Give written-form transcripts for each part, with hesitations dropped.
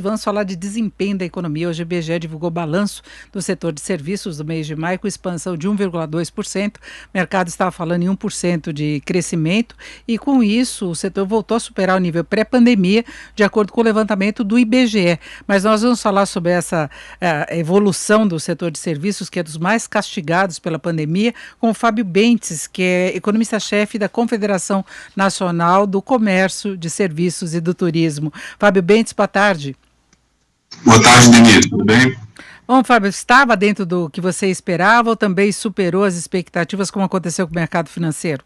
Vamos falar de desempenho da economia. Hoje o IBGE divulgou balanço do setor de serviços do mês de maio com expansão de 1,2%. O mercado estava falando em 1% de crescimento e com isso o setor voltou a superar o nível pré-pandemia, de acordo com o levantamento do IBGE. Mas nós vamos falar sobre essa evolução do setor de serviços, que é dos mais castigados pela pandemia, com o Fábio Bentes, que é economista-chefe da Confederação Nacional do Comércio, de Serviços e do Turismo. Fábio Bentes, boa tarde. Boa tarde, Denise. Tudo bem? Bom, Fábio, estava dentro do que você esperava ou também superou as expectativas, como aconteceu com o mercado financeiro?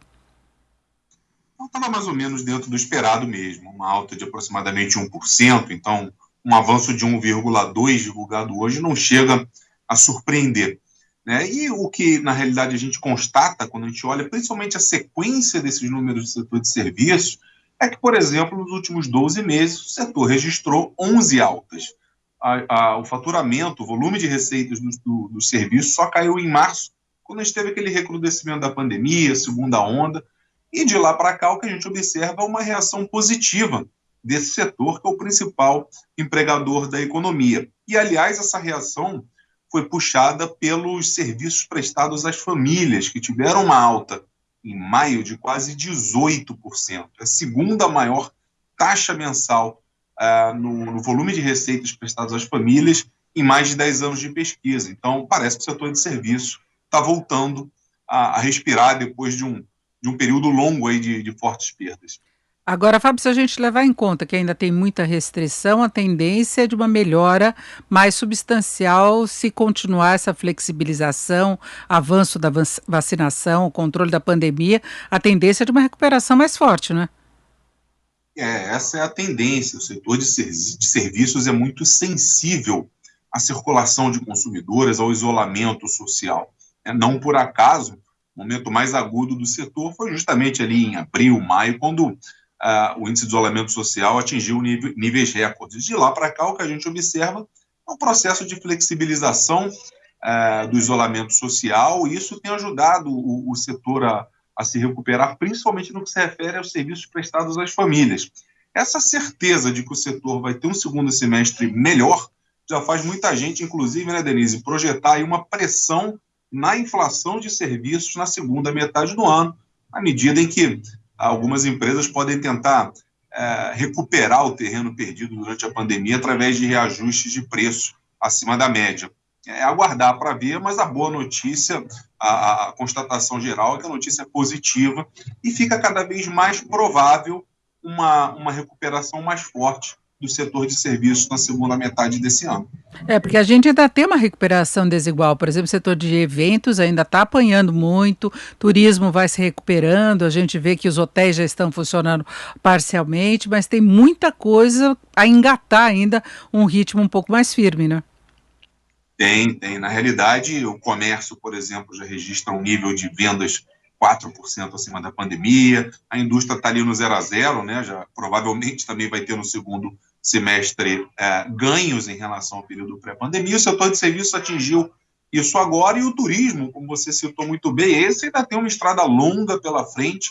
Estava mais ou menos dentro do esperado mesmo, uma alta de aproximadamente 1%, então um avanço de 1,2% divulgado hoje não chega a surpreender. Né? E o que, na realidade, a gente constata quando a gente olha principalmente a sequência desses números do setor de serviços é que, por exemplo, nos últimos 12 meses, o setor registrou 11 altas. O faturamento, o volume de receitas dos serviços só caiu em março, quando a gente teve aquele recrudescimento da pandemia, segunda onda, e de lá para cá o que a gente observa é uma reação positiva desse setor, que é o principal empregador da economia. E, aliás, essa reação foi puxada pelos serviços prestados às famílias, que tiveram uma alta em maio de quase 18%, a segunda maior taxa mensal no volume de receitas prestadas às famílias em mais de 10 anos de pesquisa. Então, parece que o setor de serviço está voltando a respirar depois de um período longo aí de fortes perdas. Agora, Fábio, se a gente levar em conta que ainda tem muita restrição, a tendência é de uma melhora mais substancial se continuar essa flexibilização, avanço da vacinação, o controle da pandemia, a tendência é de uma recuperação mais forte, né? Essa é a tendência. O setor de serviços é muito sensível à circulação de consumidores, ao isolamento social. Não por acaso, o momento mais agudo do setor foi justamente ali em abril, maio, quando o índice de isolamento social atingiu níveis recordes. De lá para cá, o que a gente observa é um processo de flexibilização do isolamento social, e isso tem ajudado o setor a se recuperar, principalmente no que se refere aos serviços prestados às famílias. Essa certeza de que o setor vai ter um segundo semestre melhor já faz muita gente, inclusive, né, Denise, projetar aí uma pressão na inflação de serviços na segunda metade do ano, à medida em que algumas empresas podem tentar recuperar o terreno perdido durante a pandemia através de reajustes de preço acima da média. É aguardar para ver, mas a boa notícia, a constatação geral é que a notícia é positiva e fica cada vez mais provável uma recuperação mais forte do setor de serviços na segunda metade desse ano. Porque a gente ainda tem uma recuperação desigual. Por exemplo, o setor de eventos ainda está apanhando muito, turismo vai se recuperando, a gente vê que os hotéis já estão funcionando parcialmente, mas tem muita coisa a engatar ainda um ritmo um pouco mais firme, né? Tem. Na realidade, o comércio, por exemplo, já registra um nível de vendas 4% acima da pandemia, a indústria está ali no 0 a 0, né? Já provavelmente também vai ter no segundo semestre ganhos em relação ao período pré-pandemia. O setor de serviços atingiu isso agora, e o turismo, como você citou muito bem, esse ainda tem uma estrada longa pela frente,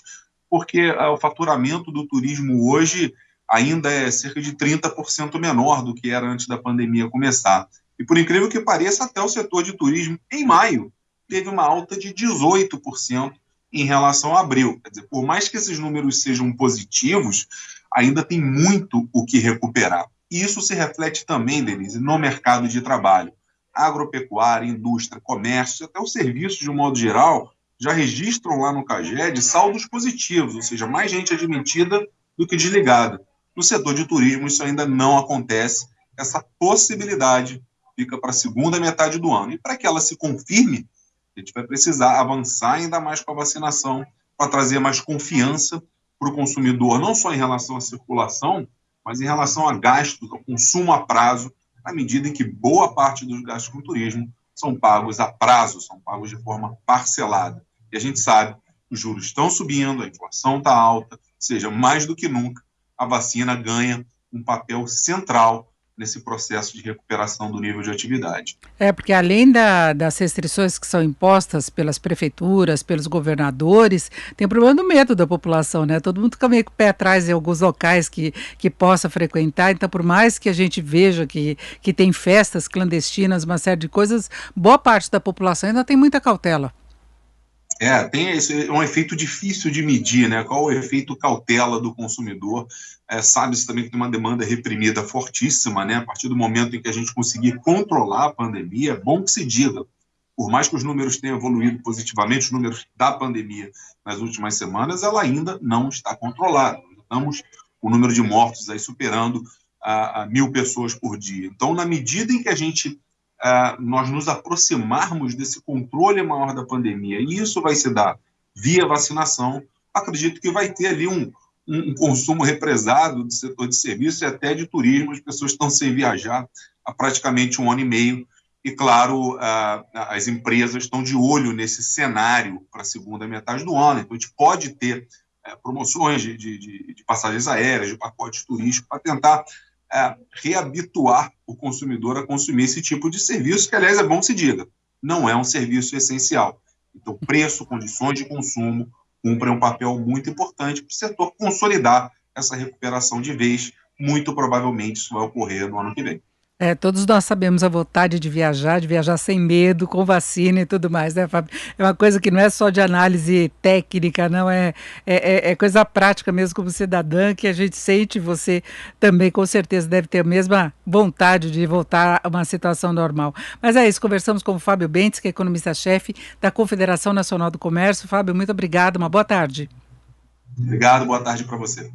porque o faturamento do turismo hoje ainda é cerca de 30% menor do que era antes da pandemia começar. E por incrível que pareça, até o setor de turismo, em maio, teve uma alta de 18% em relação a abril. Quer dizer, por mais que esses números sejam positivos, ainda tem muito o que recuperar. E isso se reflete também, Denise, no mercado de trabalho. Agropecuária, indústria, comércio, até os serviços, de um modo geral, já registram lá no CAGED saldos positivos, ou seja, mais gente admitida do que desligada. No setor de turismo, isso ainda não acontece. Essa possibilidade fica para a segunda metade do ano. E para que ela se confirme, a gente vai precisar avançar ainda mais com a vacinação, para trazer mais confiança para o consumidor, não só em relação à circulação, mas em relação a gastos, ao consumo a prazo, à medida em que boa parte dos gastos com turismo são pagos a prazo, são pagos de forma parcelada. E a gente sabe que os juros estão subindo, a inflação está alta, ou seja, mais do que nunca, a vacina ganha um papel central nesse processo de recuperação do nível de atividade. Porque além das restrições que são impostas pelas prefeituras, pelos governadores, tem o problema do medo da população, né? Todo mundo fica meio com o pé atrás em alguns locais que possa frequentar, então por mais que a gente veja que tem festas clandestinas, uma série de coisas, boa parte da população ainda tem muita cautela. Tem esse, é um efeito difícil de medir, né? Qual o efeito cautela do consumidor? Sabe-se também que tem uma demanda reprimida fortíssima, né? A partir do momento em que a gente conseguir controlar a pandemia, é bom que se diga, por mais que os números tenham evoluído positivamente, os números da pandemia nas últimas semanas, ela ainda não está controlada. Estamos com o número de mortos aí superando a 1.000 pessoas por dia. Então, na medida em que a gente nós nos aproximarmos desse controle maior da pandemia, e isso vai se dar via vacinação, acredito que vai ter ali um consumo represado do setor de serviço e até de turismo. As pessoas estão sem viajar há praticamente 1 ano e meio, e claro, as empresas estão de olho nesse cenário para a segunda metade do ano, então a gente pode ter promoções de passagens aéreas, de pacotes turísticos, para tentar reabituar o consumidor a consumir esse tipo de serviço, que, aliás, é bom que se diga, não é um serviço essencial. Então, preço, condições de consumo cumprem um papel muito importante para o setor consolidar essa recuperação de vez. Muito provavelmente isso vai ocorrer no ano que vem. Todos nós sabemos a vontade de viajar sem medo, com vacina e tudo mais, né, Fábio? É uma coisa que não é só de análise técnica, não, é coisa prática mesmo como cidadã, que a gente sente. Você também, com certeza, deve ter a mesma vontade de voltar a uma situação normal. Mas é isso, conversamos com o Fábio Bentes, que é economista-chefe da Confederação Nacional do Comércio. Fábio, muito obrigado, uma boa tarde. Obrigado, boa tarde para você.